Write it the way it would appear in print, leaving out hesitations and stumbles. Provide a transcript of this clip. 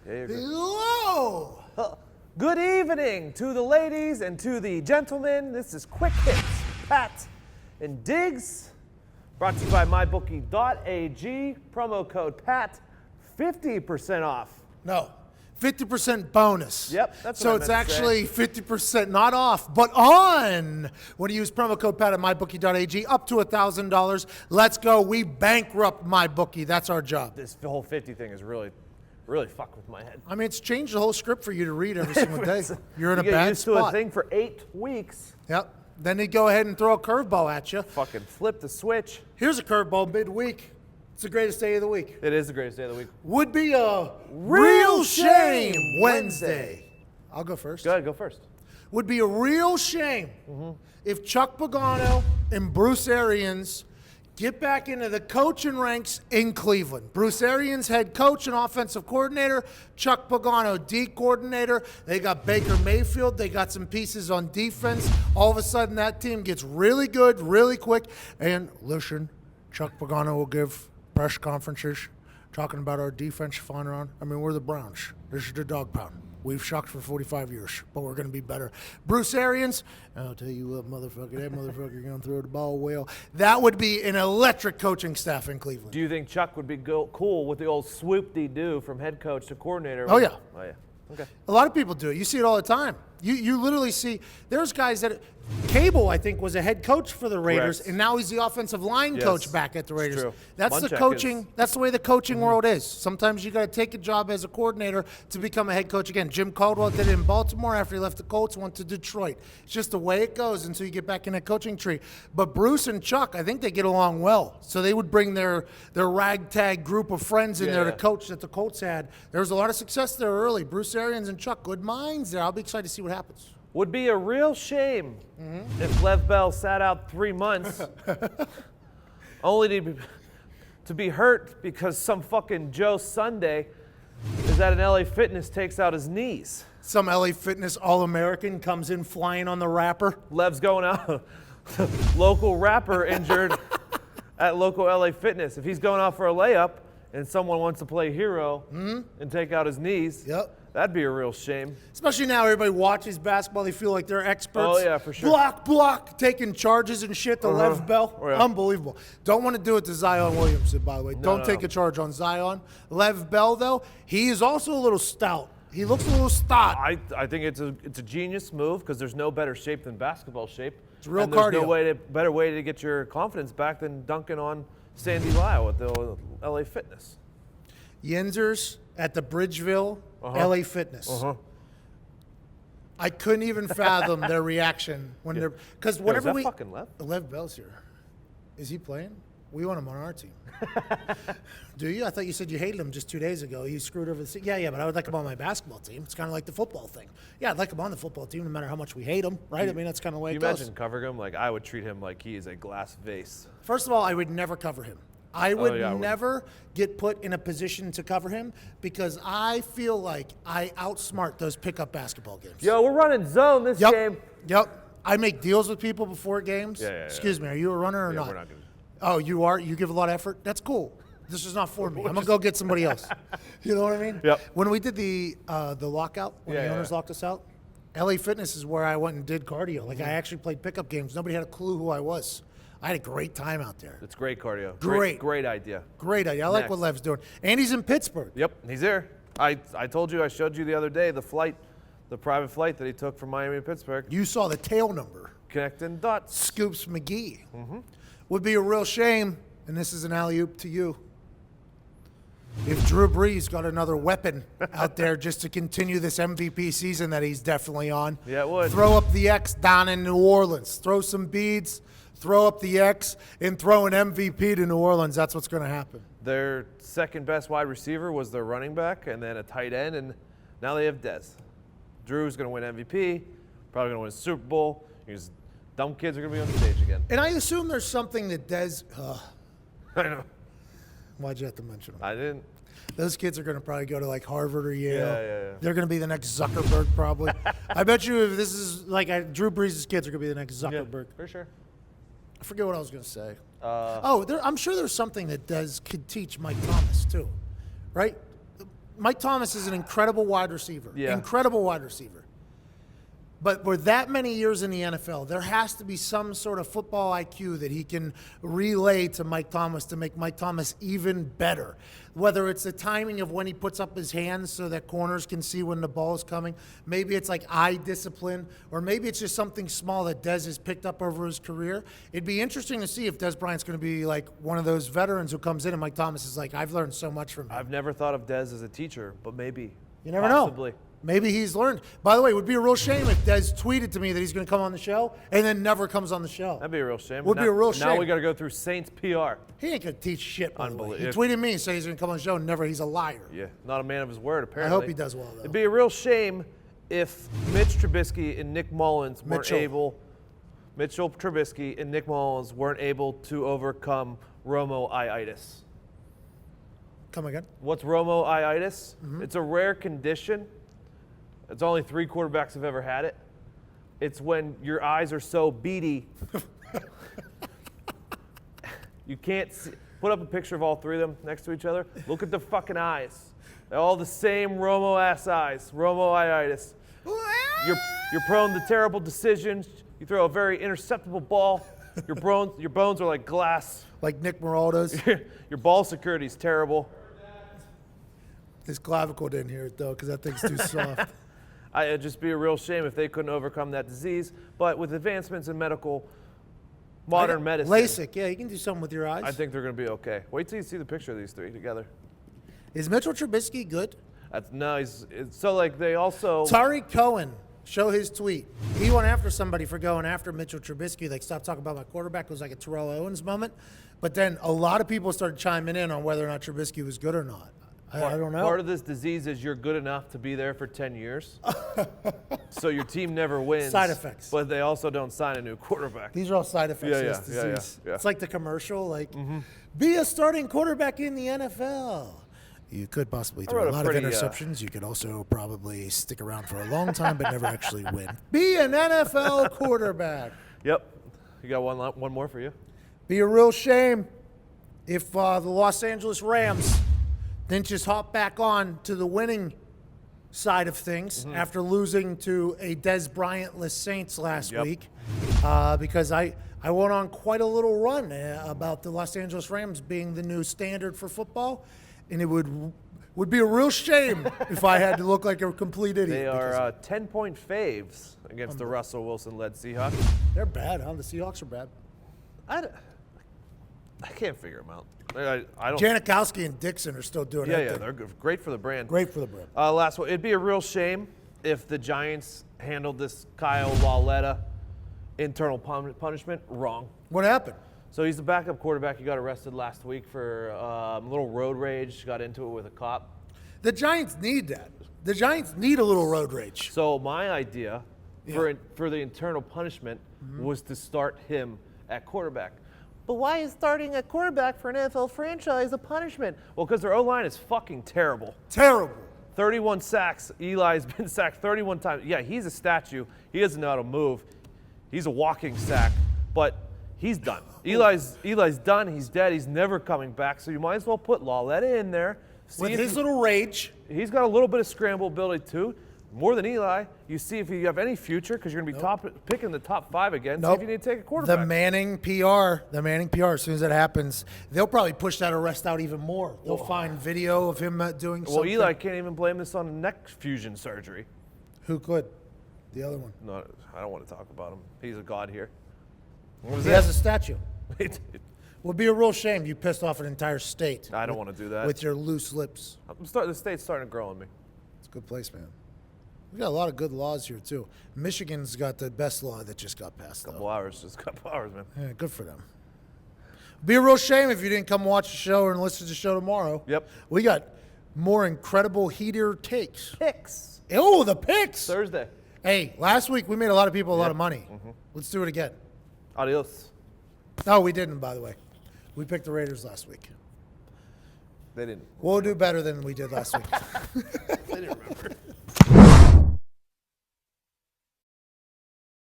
Yeah, you're good. Hello! Good evening to the ladies and to the gentlemen. This is Quick Hits, Pat and Diggs, brought to you by Mybookie.ag. Promo code PAT, 50% off. No, 50% bonus. Yep, that's so what I it's meant to actually 50% not off, but on when you use promo code PAT at Mybookie.ag, up to $1,000. Let's go. We bankrupt MyBookie. That's our job. This whole 50 thing is really fuck with my head. I mean, it's changed the whole script for you to read every single day. You're in a You get bad used spot. to a thing for 8 weeks. Yep. Then they go ahead and throw a curveball at you. Fucking flip the switch. Here's a curveball midweek. It's the greatest day of the week. It is the greatest day of the week. Would be a real shame Wednesday. I'll go first. Go ahead, go first. Would be a real shame if Chuck Pagano and Bruce Arians get back into the coaching ranks in Cleveland. Bruce Arians, head coach and offensive coordinator. Chuck Pagano, D coordinator. They got Baker Mayfield. They got some pieces on defense. All of a sudden, that team gets really good, really quick. And listen, Chuck Pagano will give press conferences talking about our defensive flying around. I mean, we're the Browns. This is the dog pound. We've sucked for 45 years, but we're going to be better. Bruce Arians, I'll tell you what, motherfucker, that motherfucker going to throw the ball well. That would be an electric coaching staff in Cleveland. Do you think Chuck would be cool with the old swoop-de-doo from head coach to coordinator? Oh, yeah. Oh, yeah. Okay. A lot of people do it. You see it all the time. You literally see, there's guys that, Cable, I think, was a head coach for the Raiders, Correct. and now he's the offensive line coach back at the Raiders. True. That's the Munchak coaching. is. That's the way the coaching world is. Sometimes you got to take a job as a coordinator to become a head coach again. Jim Caldwell did it in Baltimore after he left the Colts, went to Detroit. It's just the way it goes until you get back in that coaching tree. But Bruce and Chuck, I think they get along well. So they would bring their ragtag group of friends in there to coach that the Colts had. There was a lot of success there early. Bruce Arians and Chuck, good minds there. I'll be excited to see what happens. Would be a real shame if Lev Bell sat out 3 months only to be hurt because some fucking Joe Sunday is at an LA Fitness, takes out his knees. Some LA Fitness All-American comes in flying on the wrapper. Lev's going out. Local rapper injured at local LA Fitness. If he's going out for a layup and someone wants to play hero and take out his knees, that'd be a real shame. Especially now everybody watches basketball. They feel like they're experts. Oh, yeah, for sure. Block, taking charges and shit to Lev Bell. Oh, yeah. Unbelievable. Don't want to do it to Zion Williamson, by the way. Don't take a charge on Zion. Lev Bell, though, he is also a little stout. He looks a little stout. I think it's a genius move because there's no better shape than basketball shape. It's real and there's cardio. no better way to get your confidence back than dunking on Sandy Lyle at the LA Fitness. Yinzers at the Bridgeville LA Fitness. I couldn't even fathom their reaction when they're because whenever is that fucking Lev Bell's here. Is he playing? We want him on our team. Do you? I thought you said you hated him just 2 days ago. You screwed over the Yeah, but I would like him on my basketball team. It's kind of like the football thing. Yeah, I'd like him on the football team no matter how much we hate him, right? I mean, that's kind of the way it goes. Imagine covering him? Like, I would treat him like he is a glass vase. First of all, I would never cover him. I would never get put in a position to cover him because I feel like I outsmart those pickup basketball games. Yo, we're running zone this game. Yep. I make deals with people before games. Yeah. Excuse me, are you a runner or not? We're not gonna... Oh, you are? You give a lot of effort? That's cool. This is not for me. I'm going to go get somebody else. You know what I mean? Yep. When we did the lockout, when the owners locked us out, LA Fitness is where I went and did cardio. Like, I actually played pickup games. Nobody had a clue who I was. I had a great time out there. It's great cardio. Great idea. Great idea. I like what Lev's doing. And he's in Pittsburgh. Yep, he's there. I told you, I showed you the other day, the private flight that he took from Miami to Pittsburgh. You saw the tail number. Connecting dots. Scoops McGee. Would be a real shame, and this is an alley-oop to you, if Drew Brees got another weapon out there just to continue this MVP season that he's definitely on. Yeah, it would. Throw up the X down in New Orleans. Throw some beads, throw up the X, and throw an MVP to New Orleans. That's what's going to happen. Their second best wide receiver was their running back and then a tight end, and now they have Dez. Drew's going to win MVP, probably going to win a Super Bowl. These dumb kids are going to be on stage again. And I assume there's something that Dez... I know. Why'd you have to mention him? I didn't. Those kids are going to probably go to like Harvard or Yale. Yeah. They're going to be the next Zuckerberg probably. I bet you if this is like Drew Brees' kids are going to be the next Zuckerberg. Yeah, for sure. I forget what I was going to say. I'm sure there's something that could teach Mike Thomas too, right? Mike Thomas is an incredible wide receiver. Yeah. Incredible wide receiver. But with that many years in the NFL, there has to be some sort of football IQ that he can relay to Mike Thomas to make Mike Thomas even better. Whether it's the timing of when he puts up his hands so that corners can see when the ball is coming. Maybe it's like eye discipline, or maybe it's just something small that Dez has picked up over his career. It'd be interesting to see if Dez Bryant's going to be like one of those veterans who comes in and Mike Thomas is like, I've learned so much from him. I've never thought of Dez as a teacher, but maybe. You never Possibly. know. Maybe he's learned. By the way, it would be a real shame if Dez tweeted to me that he's going to come on the show and then never comes on the show. That'd be a real shame. Would be a real shame. Now we got to go through Saints PR. He ain't going to teach shit, by the way. He Unbelievable. tweeted me and said he's going to come on the show and never. He's a liar. Yeah, not a man of his word, apparently. I hope he does well, though. It'd be a real shame if Mitch Trubisky and Nick Mullins weren't able to overcome Romo-itis. Come again? What's Romo-itis? Mm-hmm. It's a rare condition. It's only 3 quarterbacks have ever had it. It's when your eyes are so beady. You can't see. Put up a picture of all 3 of them next to each other. Look at the fucking eyes. They're all the same Romo-ass eyes. Romo-itis. You're prone to terrible decisions. You throw a very interceptable ball. Your bones are like glass. Like Nick Moraldo's. Your ball security is terrible. His clavicle didn't hear it, though, because that thing's too soft. It'd just be a real shame if they couldn't overcome that disease. But with advancements in modern medicine, LASIK, yeah, you can do something with your eyes. I think they're going to be okay. Wait till you see the picture of these 3 together. Is Mitchell Trubisky good? They also. Tariq Cohen, show his tweet. He went after somebody for going after Mitchell Trubisky. Like, stop talking about my quarterback. It was like a Terrell Owens moment. But then a lot of people started chiming in on whether or not Trubisky was good or not. I don't know. Part of this disease is you're good enough to be there for 10 years. So your team never wins. Side effects. But they also don't sign a new quarterback. These are all side effects of this Yeah, disease. yeah. It's like the commercial, like, be a starting quarterback in the NFL. You could possibly throw a lot of interceptions. You could also probably stick around for a long time but never actually win. Be an NFL quarterback. Yep. You got one more for you? Be a real shame if the Los Angeles Rams didn't just hop back on to the winning side of things after losing to a Dez Bryant-less Saints last week, because I went on quite a little run about the Los Angeles Rams being the new standard for football, and it would be a real shame if I had to look like a complete idiot. They are 10-point faves against the Russell Wilson-led Seahawks. They're bad, huh? The Seahawks are bad. I can't figure them out. I don't. Janikowski and Dixon are still doing it. Yeah, they're great for the brand. Great for the brand. Last one. It'd be a real shame if the Giants handled this Kyle Lauletta internal punishment wrong. What happened? So he's the backup quarterback. He got arrested last week for a little road rage. Got into it with a cop. The Giants need that. The Giants need a little road rage. So my idea for the internal punishment was to start him at quarterback. But why is starting at quarterback for an NFL franchise a punishment? Well, because their O-line is fucking terrible. Terrible. 31 sacks. Eli's been sacked 31 times. Yeah, he's a statue. He doesn't know how to move. He's a walking sack. But he's done. Eli's done. He's dead. He's never coming back. So you might as well put Lauletta in there. With his little rage. He's got a little bit of scramble ability, too. More than Eli. You see if you have any future, because you're going to be picking the top 5 again. See if you need to take a quarterback. The Manning PR, as soon as that happens, they'll probably push that arrest out even more. They'll find video of him doing something. Well, Eli can't even blame this on neck fusion surgery. Who could? The other one. No, I don't want to talk about him. He's a god here. He has a statue. Would be a real shame you pissed off an entire state. I don't want to do that. With your loose lips. The state's starting to grow on me. It's a good place, man. We got a lot of good laws here, too. Michigan's got the best law that just got passed, though. Just a couple hours, man. Yeah, good for them. Be a real shame if you didn't come watch the show or listen to the show tomorrow. Yep. We got more incredible heater takes. Picks. Oh, the picks. Thursday. Hey, last week we made a lot of people a lot of money. Let's do it again. Adios. No, we didn't, by the way. We picked the Raiders last week. They didn't. We'll do better than we did last week. They didn't remember.